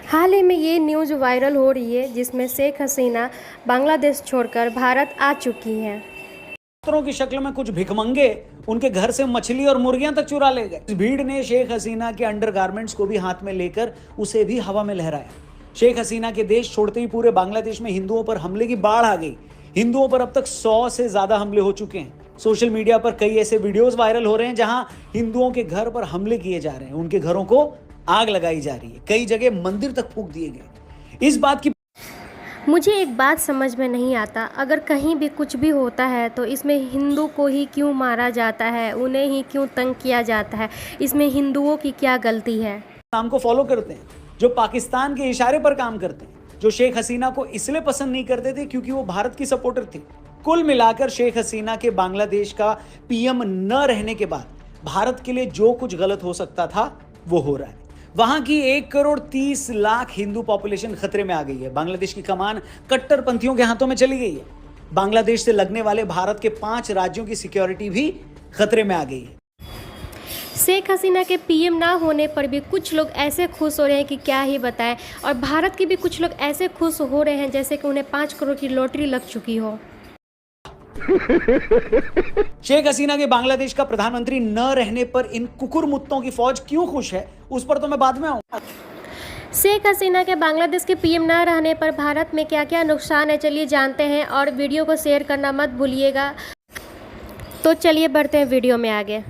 हाल ही में ये news viral हो रही है जिसमें शेख हसीना बांग्लादेश छोड़कर भारत आ चुकी हैं। पत्थरों की शक्ल में कुछ भिखमंगे उनके घर से मछली और मुर्गियां तक चुरा ले गए। इस भीड़ ने शेख हसीना के अंडरगारमेंट्स को भी हाथ में लेकर उसे भी हवा में लहराया। शेख हसीना के देश छोड़ते ही पूरे बांग्लादेश में हिंदुओं पर हमले की बाढ़ आ गई। हिंदुओं पर अब तक 100 से ज्यादा हमले हो चुके हैं। सोशल मीडिया पर कई ऐसे वीडियोस वायरल हो रहे हैं जहां हिंदुओं के घर पर हमले किए जा रहे हैं, उनके घरों को आग लगाई जा रही है, कई जगह मंदिर तक फूंक दिए गए। इस बात की मुझे एक बात समझ में नहीं आता, अगर कहीं भी कुछ भी होता है तो इसमें हिंदू को ही क्यों मारा जाता है, उन्हें ही क्यों तंग किया जाता है, इसमें हिंदुओं की क्या गलती है। नाम को फॉलो करते हैं, जो पाकिस्तान के इशारे पर काम करते हैं, जो शेख हसीना को इसलिए पसंद नहीं करते थे क्योंकि वो भारत की सपोर्टर थी। कुल मिलाकर शेख हसीना के बांग्लादेश का पीएम न रहने के बाद भारत के लिए जो कुछ गलत हो सकता था वो हो रहा है। वहां की 1,30,00,000 हिंदू पॉपुलेशन खतरे में आ गई है। बांग्लादेश की कमान कट्टरपंथियों के हाथों में चली गई है। बांग्लादेश से लगने वाले भारत के 5 राज्यों की सिक्योरिटी भी खतरे में आ गई है। शेख हसीना के पीएम ना होने पर भी कुछ लोग ऐसे खुश हो रहे हैं कि क्या ही बताएं, और भारत के भी कुछ लोग ऐसे खुश हो रहे हैं जैसे कि उन्हें 5 करोड़ की लॉटरी लग चुकी हो। शेख हसीना के बांग्लादेश का प्रधानमंत्री न रहने पर इन कुकुरमुत्तों की फौज क्यों खुश है, उस पर तो मैं बाद में आऊंगा। शेख हसीना के बांग्लादेश के पीएम न रहने पर भारत में क्या क्या नुकसान है, चलिए जानते हैं, और वीडियो को शेयर करना मत भूलिएगा। तो चलिए बढ़ते हैं वीडियो में आगे।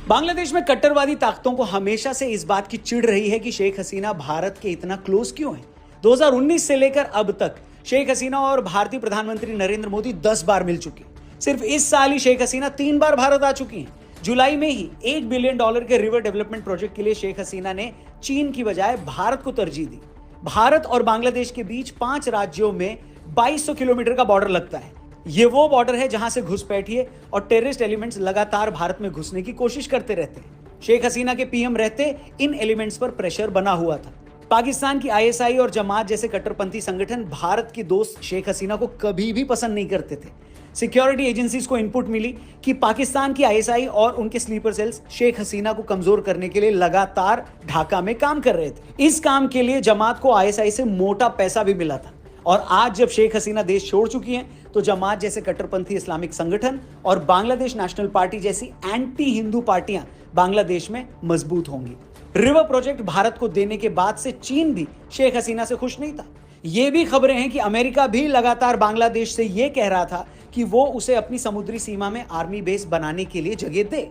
बांग्लादेश में कट्टरवादी ताकतों को हमेशा से इस बात की चिढ़ रही है कि शेख हसीना भारत के इतना क्लोज क्यों है। 2019 से लेकर अब तक शेख हसीना और भारतीय प्रधानमंत्री नरेंद्र मोदी 10 बार मिल चुके। सिर्फ इस साल ही शेख हसीना 3 बार भारत आ चुकी हैं। जुलाई में ही $1 बिलियन के रिवर डेवलपमेंट प्रोजेक्ट के लिए शेख हसीना ने चीन की बजाय भारत को तरजीह दी। भारत और बांग्लादेश के बीच 5 राज्यों में 2200 किलोमीटर का बॉर्डर लगता है। ये वो बॉर्डर है जहां से घुसपैठिए और टेररिस्ट एलिमेंट्स लगातार भारत में घुसने की कोशिश करते रहते हैं। शेख हसीना के पीएम रहते इन एलिमेंट्स पर प्रेशर बना हुआ था। पाकिस्तान की आईएसआई और जमात जैसे कट्टरपंथी संगठन भारत की दोस्त शेख हसीना को कभी भी पसंद नहीं करते थे। सिक्योरिटी एजेंसीज को इनपुट मिली कि पाकिस्तान की आईएसआई और उनके स्लीपर सेल्स शेख हसीना को कमजोर करने के लिए लगातार ढाका में काम कर रहे थे। इस काम के लिए जमात को आईएसआई से मोटा पैसा भी मिला था। और आज जब शेख हसीना देश छोड़ चुकी हैं, तो जमात जैसे कट्टरपंथी इस्लामिक संगठन और बांग्लादेश नेशनल पार्टी जैसी एंटी हिंदू पार्टियां बांग्लादेश में मजबूत होंगी। रिवर प्रोजेक्ट भारत को देने के बाद से चीन भी शेख हसीना से खुश नहीं था। ये भी खबरें हैं कि अमेरिका भी लगातार बांग्लादेश से ये कह रहा था कि वो उसे अपनी समुद्री सीमा में आर्मी बेस बनाने के लिए जगह दे।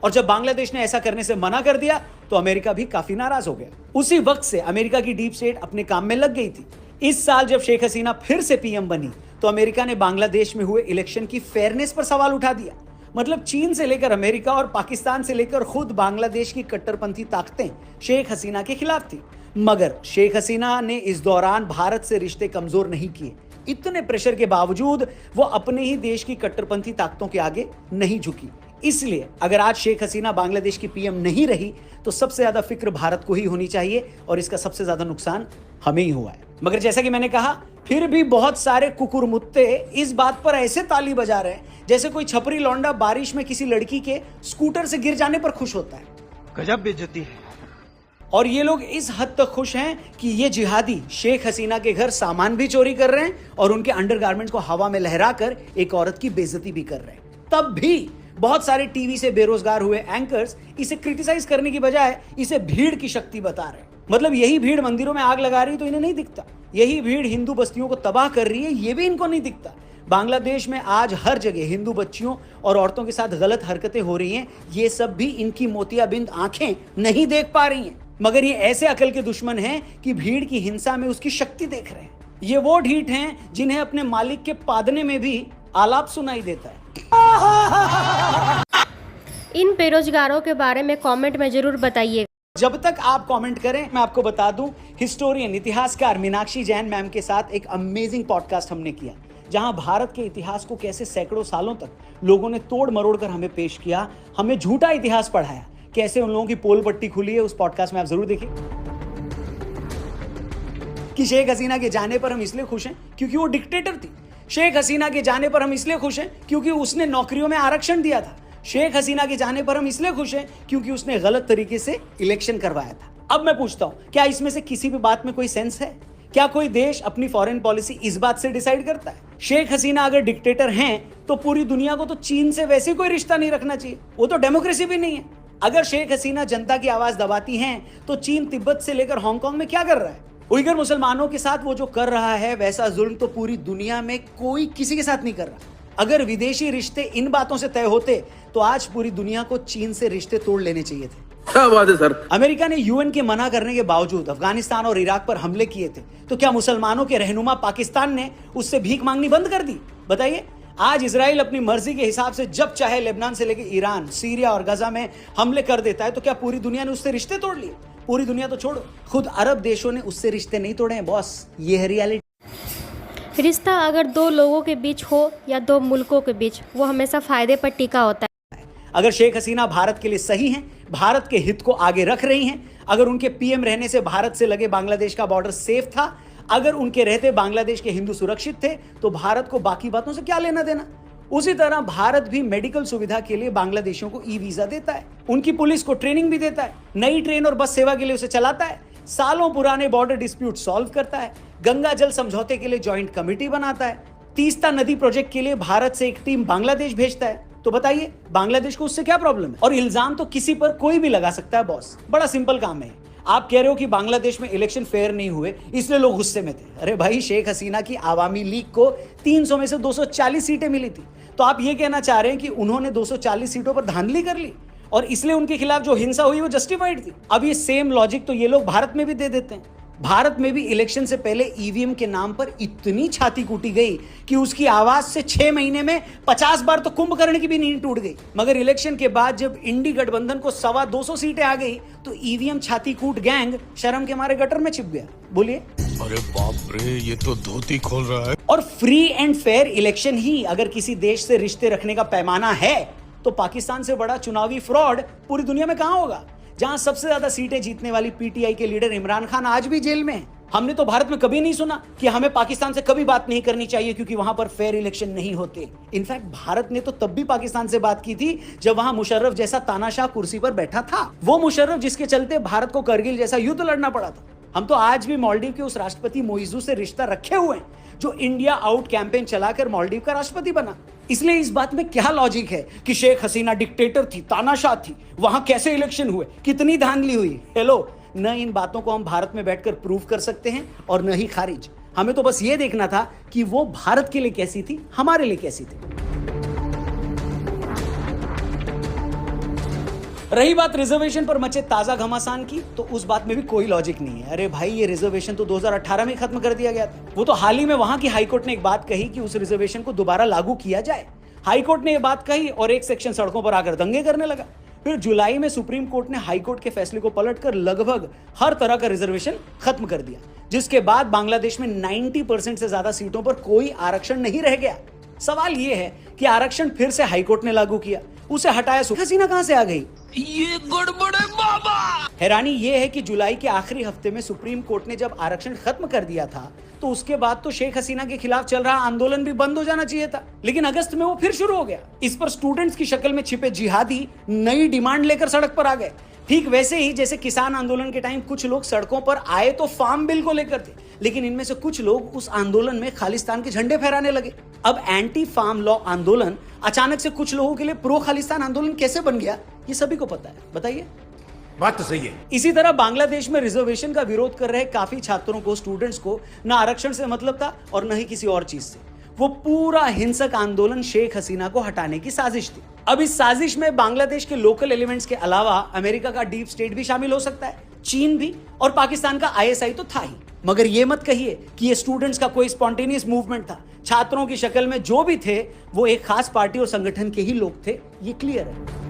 और जब बांग्लादेश ने ऐसा करने से मना कर दिया तो अमेरिका भी काफी नाराज हो गया। उसी वक्त से अमेरिका की डीप स्टेट अपने काम में लग गई थी। इस साल जब शेख हसीना फिर से पीएम बनी तो अमेरिका ने बांग्लादेश में हुए इलेक्शन की फेयरनेस पर सवाल उठा दिया। मतलब चीन से लेकर अमेरिका और पाकिस्तान से लेकर खुद बांग्लादेश की कट्टरपंथी ताकतें शेख हसीना के खिलाफ थी। मगर शेख हसीना ने इस दौरान भारत से रिश्ते कमजोर नहीं किए। इतने प्रेशर के बावजूद वो अपने ही देश की कट्टरपंथी ताकतों के आगे नहीं झुकी। इसलिए अगर आज शेख हसीना बांग्लादेश की पीएम नहीं रही तो सबसे ज्यादा फिक्र भारत को ही होनी चाहिए, और इसका सबसे ज्यादा नुकसान हमें ही हुआ है। मगर जैसा कि मैंने कहा, फिर भी बहुत सारे कुकुरमुत्ते इस बात पर ऐसे ताली बजा रहे हैं जैसे कोई छपरी लौंडा बारिश में किसी लड़की के स्कूटर से गिर जाने पर खुश होता है। गजब बेइज्जती है। और ये लोग इस हद तक खुश हैं कि ये जिहादी शेख हसीना के घर सामान भी चोरी कर रहे हैं और उनके अंडरगारमेंट्स को हवा में लहराकर एक औरत की बेइज्जती भी कर रहे हैं। तब भी बहुत सारे टीवी से बेरोजगार हुए एंकर्स इसे क्रिटिसाइज करने की बजाय इसे भीड़ की शक्ति बता रहे हैं। मतलब यही भीड़ मंदिरों में आग लगा रही है तो इन्हें नहीं दिखता, यही भीड़ हिंदू बस्तियों को तबाह कर रही है, ये भी इनको नहीं दिखता। बांग्लादेश में आज हर जगह हिंदू बच्चियों और औरतों के साथ गलत हरकतें हो रही हैं, ये सब भी इनकी मोतियाबिंद आंखें नहीं देख पा रही हैं। मगर ये ऐसे अकल के दुश्मन हैं कि भीड़ की हिंसा में उसकी शक्ति देख रहे हैं। ये वो ढीठ हैं जिन्हें अपने मालिक के पादने में भी आलाप सुनाई देता है। इन बेरोजगारों के बारे में कमेंट में जरूर बताइए। जब तक आप कमेंट करें, मैं आपको बता दूं, हिस्टोरियन इतिहासकार मीनाक्षी जैन मैम के साथ एक अमेजिंग पॉडकास्ट हमने किया, जहां भारत के इतिहास को कैसे सैकड़ों सालों तक लोगों ने तोड़ मरोड़ कर हमें पेश किया, हमें झूठा इतिहास पढ़ाया, कैसे उन लोगों की पोल पट्टी खुली है। उस पॉडकास्ट में आप जरूर देखिए। कि शेख हसीना के जाने पर हम इसलिए खुश हैं क्योंकि वो डिक्टेटर थी। शेख हसीना के जाने पर हम इसलिए खुश हैं क्योंकि उसने नौकरियों में आरक्षण दिया था। शेख हसीना के जाने पर हम इसलिए खुश हैं क्योंकि उसने गलत तरीके से इलेक्शन करवाया था। अब मैं पूछता हूं, क्या इसमें से किसी भी बात में कोई सेंस है? क्या कोई देश अपनी फॉरेन पॉलिसी इस बात से डिसाइड करता है? शेख हसीना अगर डिक्टेटर हैं तो पूरी दुनिया को तो चीन से वैसे कोई रिश्ता नहीं रखना चाहिए, वो तो डेमोक्रेसी भी नहीं है। अगर शेख हसीना जनता की आवाज दबाती हैं तो चीन तिब्बत से लेकर हांगकांग में क्या कर रहा है? उइगर मुसलमानों के साथ वो जो कर रहा है वैसा जुल्म तो पूरी दुनिया में कोई किसी के साथ नहीं कर रहा। अगर विदेशी रिश्ते इन बातों से तय होते तो आज पूरी दुनिया को चीन से रिश्ते तोड़ लेने चाहिए थे। क्या बात है सर। अमेरिका ने यूएन के मना करने के बावजूद अफगानिस्तान और इराक पर हमले किए थे, तो क्या मुसलमानों के रहनुमा पाकिस्तान ने उससे भीख मांगनी बंद कर दी? बताइए। आज इजराइल अपनी मर्जी के हिसाब से जब चाहे लेबनान से लेकर ईरान, सीरिया और गजा में हमले कर देता है, तो क्या पूरी दुनिया ने उससे रिश्ते तोड़ लिए? पूरी दुनिया तो छोड़ो, खुद अरब देशों ने उससे रिश्ते नहीं तोड़े हैं बॉस। ये है रियलिटी। रिश्ता अगर दो लोगों के बीच हो या दो मुल्कों के बीच, वो हमेशा फ़ायदे पर टिका होता है। अगर शेख हसीना भारत के लिए सही हैं, भारत के हित को आगे रख रही हैं, अगर उनके पीएम रहने से भारत से लगे बांग्लादेश का बॉर्डर सेफ था, अगर उनके रहते बांग्लादेश के हिंदू सुरक्षित थे, तो भारत को बाकी बातों से क्या लेना देना? उसी तरह भारत भी मेडिकल सुविधा के लिए बांग्लादेशियों को ई वीजा देता है, उनकी पुलिस को ट्रेनिंग भी देता है, नई ट्रेन और बस सेवा के लिए उसे चलाता है, सालों पुराने बॉर्डर डिस्प्यूट सॉल्व करता है, गंगा जल समझौते के लिए ज्वाइंट कमेटी बनाता है, तीस्ता नदी प्रोजेक्ट के लिए भारत से एक टीम बांग्लादेश भेजता है। तो बताइए बांग्लादेश को उससे क्या प्रॉब्लम है? और इल्जाम तो किसी पर कोई भी लगा सकता है बॉस, बड़ा सिंपल काम है। आप कह रहे हो कि बांग्लादेश में इलेक्शन फेयर नहीं हुए इसलिए लोग गुस्से में थे। अरे भाई, शेख हसीना की आवामी लीग को 300 में से 240 सीटें मिली थी, तो आप ये कहना चाह रहे हैं कि उन्होंने 240 सीटों पर धांधली कर ली और इसलिए उनके खिलाफ जो हिंसा हुई वो जस्टिफाइड थी। अब ये सेम लॉजिक तो ये लोग भारत में भी दे देते हैं। भारत में भी इलेक्शन से पहले ईवीएम के नाम पर इतनी छाती कूटी गई कि उसकी आवाज से 6 महीने में 50 बार तो कुंभकर्ण की भी नींद टूट गई। मगर इलेक्शन के बाद जब इंडी गठबंधन को 225 सीटें आ गई तो ईवीएम छाती कूट गैंग शर्म के मारे गटर में छिप गया। बोलिए। अरे बाप रे, ये तो धोती खोल रहा है। और फ्री एंड फेयर इलेक्शन ही अगर किसी देश से रिश्ते रखने का पैमाना है तो पाकिस्तान से बड़ा चुनावी फ्रॉड पूरी दुनिया में कहां होगा, जहां सबसे ज्यादा सीटें जीतने वाली पीटीआई के लीडर इमरान खान आज भी जेल में है। हमने तो भारत में कभी नहीं सुना कि हमें पाकिस्तान से कभी बात नहीं करनी चाहिए क्योंकि वहां पर फेयर इलेक्शन नहीं होते। इनफैक्ट भारत ने तो तब भी पाकिस्तान से बात की थी जब वहां मुशर्रफ जैसा तानाशाह कुर्सी पर बैठा था, वो मुशर्रफ जिसके चलते भारत को करगिल जैसा युद्ध लड़ना पड़ा था। हम तो आज भी मालदीव के उस राष्ट्रपति मोइजू से रिश्ता रखे हुए हैं जो इंडिया आउट कैंपेन चलाकर मालदीव का राष्ट्रपति बना। इसलिए इस बात में क्या लॉजिक है कि शेख हसीना डिक्टेटर थी, तानाशाह थी, वहां कैसे इलेक्शन हुए, कितनी धांधली हुई? हेलो, न इन बातों को हम भारत में बैठकर प्रूव कर सकते हैं और न ही खारिज। हमें तो बस ये देखना था कि वो भारत के लिए कैसी थी, हमारे लिए कैसी थी। रही बात रिजर्वेशन पर मचे ताजा घमासान की, तो उस बात में भी कोई लॉजिक नहीं है। अरे भाई, ये रिजर्वेशन तो 2018 में खत्म कर दिया गया था। वो तो हाल ही में वहां की हाईकोर्ट ने एक बात कही कि उस रिजर्वेशन को दोबारा लागू किया जाए। हाईकोर्ट ने यह बात कही और एक सेक्शन सड़कों पर आकर दंगे करने लगा। फिर जुलाई में सुप्रीम कोर्ट ने हाईकोर्ट के फैसले को पलटकर लगभग हर तरह का रिजर्वेशन खत्म कर दिया, जिसके बाद बांग्लादेश में 90% से ज्यादा सीटों पर कोई आरक्षण नहीं रह गया। सवाल यह है कि आरक्षण फिर से हाईकोर्ट ने लागू किया, उसे हटाया शेख हसीना कहां से आ गई? ये गड़बड़ है बाबा। हैरानी यह है कि जुलाई के आखिरी हफ्ते में सुप्रीम कोर्ट ने जब आरक्षण खत्म कर दिया था तो उसके बाद तो शेख हसीना के खिलाफ चल रहा आंदोलन भी बंद हो जाना चाहिए था, लेकिन अगस्त में वो फिर शुरू हो गया। इस पर स्टूडेंट्स की शक्ल में छिपे जिहादी नई डिमांड लेकर सड़क पर आ गए। ठीक वैसे ही जैसे किसान आंदोलन के टाइम कुछ लोग सड़कों पर आए तो फार्म बिल को लेकर थे, लेकिन इनमें से कुछ लोग उस आंदोलन में खालिस्तान के झंडे फहराने लगे। अब एंटी फार्म लॉ आंदोलन अचानक से कुछ लोगों के लिए प्रो खालिस्तान आंदोलन कैसे बन गया, ये सभी को पता है। बताइए। बात तो सही है। इसी तरह बांग्लादेश में रिजर्वेशन का विरोध कर रहे काफी छात्रों को, स्टूडेंट्स को न आरक्षण से मतलब था और न ही किसी और चीज से। वो पूरा हिंसक आंदोलन शेख हसीना को हटाने की साजिश थी। अब इस साजिश में बांग्लादेश के लोकल एलिमेंट्स के अलावा अमेरिका का डीप स्टेट भी शामिल हो सकता है, चीन भी, और पाकिस्तान का आईएसआई तो था ही। मगर ये मत कहिए कि ये स्टूडेंट्स का कोई स्पॉन्टेनियस मूवमेंट था। छात्रों की शक्ल में जो भी थे वो एक खास पार्टी और संगठन के ही लोग थे, ये क्लियर है।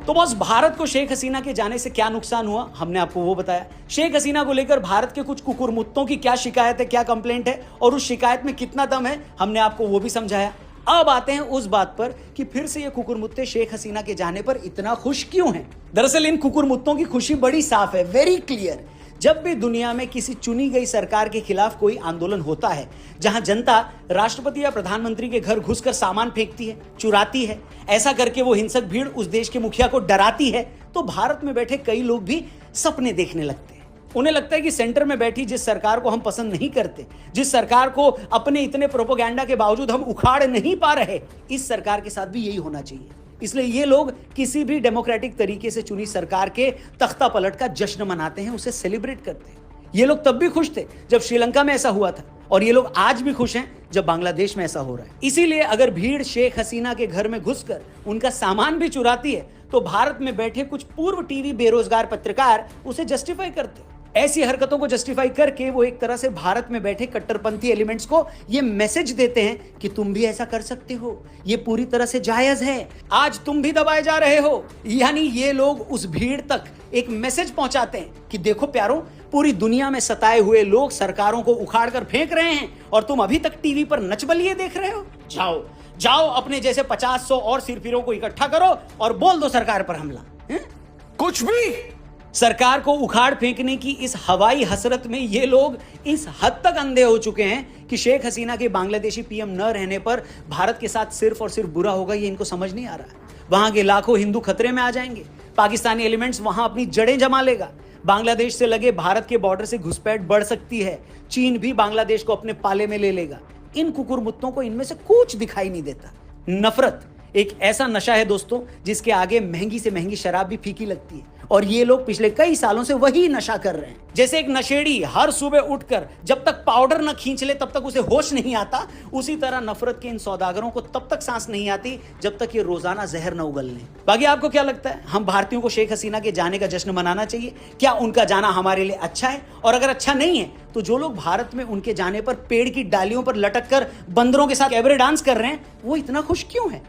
तो बस भारत को शेख हसीना के जाने से क्या नुकसान हुआ, हमने आपको वो बताया। शेख हसीना को लेकर भारत के कुछ कुकुरमुत्तों की क्या शिकायत है, क्या कंप्लेंट है और उस शिकायत में कितना दम है, हमने आपको वो भी समझाया। अब आते हैं उस बात पर कि फिर से ये कुकुरमुत्ते शेख हसीना के जाने पर इतना खुश क्यों हैं। दरअसल इन कुकुरमुत्तों की खुशी बड़ी साफ है, वेरी क्लियर। जब भी दुनिया में किसी चुनी गई सरकार के खिलाफ कोई आंदोलन होता है, जहां जनता राष्ट्रपति या प्रधानमंत्री के घर घुसकर सामान फेंकती है, चुराती है, ऐसा करके वो हिंसक भीड़ उस देश के मुखिया को डराती है, तो भारत में बैठे कई लोग भी सपने देखने लगते हैं। उन्हें लगता है कि सेंटर में बैठी जिस सरकार को हम पसंद नहीं करते, जिस सरकार को अपने इतने प्रोपेगेंडा के बावजूद हम उखाड़ नहीं पा रहे, इस सरकार के साथ भी यही होना चाहिए। इसलिए ये लोग किसी भी डेमोक्रेटिक तरीके से चुनी सरकार के तख्ता पलट का जश्न मनाते हैं, उसे सेलिब्रेट करते हैं। ये लोग तब भी खुश थे जब श्रीलंका में ऐसा हुआ था, और ये लोग आज भी खुश हैं जब बांग्लादेश में ऐसा हो रहा है। इसीलिए अगर भीड़ शेख हसीना के घर में घुसकर उनका सामान भी चुराती है, तो भारत में बैठे कुछ पूर्व टीवी बेरोजगार पत्रकार उसे जस्टिफाई करते हैं। ऐसी हरकतों को जस्टिफाई करके वो एक तरह से भारत में बैठे कट्टरपंथी एलिमेंट्स को ये मैसेज देते हैं कि तुम भी ऐसा कर सकते हो, ये पूरी तरह से जायज है, आज तुम भी दबाए जा रहे हो। यानी ये लोग उस भीड़ तक एक मैसेज पहुंचाते हैं कि देखो प्यारो, पूरी दुनिया में सताए हुए लोग सरकारों को उखाड़ कर फेंक रहे हैं और तुम अभी तक टीवी पर नचबलिए देख रहे हो। जाओ जाओ, अपने जैसे 50-100 और सिरफिरों को इकट्ठा करो और बोल दो सरकार पर हमला। कुछ भी सरकार को उखाड़ फेंकने की इस हवाई हसरत में ये लोग इस हद तक अंधे हो चुके हैं कि शेख हसीना के बांग्लादेशी पीएम न रहने पर भारत के साथ सिर्फ और सिर्फ बुरा होगा, ये इनको समझ नहीं आ रहा। वहां के लाखों हिंदू खतरे में आ जाएंगे, पाकिस्तानी एलिमेंट्स वहां अपनी जड़ें जमा लेगा, बांग्लादेश से लगे भारत के बॉर्डर से घुसपैठ बढ़ सकती है, चीन भी बांग्लादेश को अपने पाले में ले लेगा। इन कुकुरमुत्तों को इनमें से कुछ दिखाई नहीं देता। नफरत एक ऐसा नशा है दोस्तों, जिसके आगे महंगी से महंगी शराब भी फीकी लगती है, और ये लोग पिछले कई सालों से वही नशा कर रहे हैं। जैसे एक नशेड़ी हर सुबह उठकर जब तक पाउडर न खींच ले तब तक उसे होश नहीं आता, उसी तरह नफरत के इन सौदागरों को तब तक सांस नहीं आती जब तक ये रोजाना जहर न उगल लें। बाकी आपको क्या लगता है, हम भारतीयों को शेख हसीना के जाने का जश्न मनाना चाहिए? क्या उनका जाना हमारे लिए अच्छा है? और अगर अच्छा नहीं है तो जो लोग भारत में उनके जाने पर पेड़ की डालियों पर लटक कर बंदरों के साथ कैबरे डांस कर रहे हैं, वो इतना खुश क्यों है?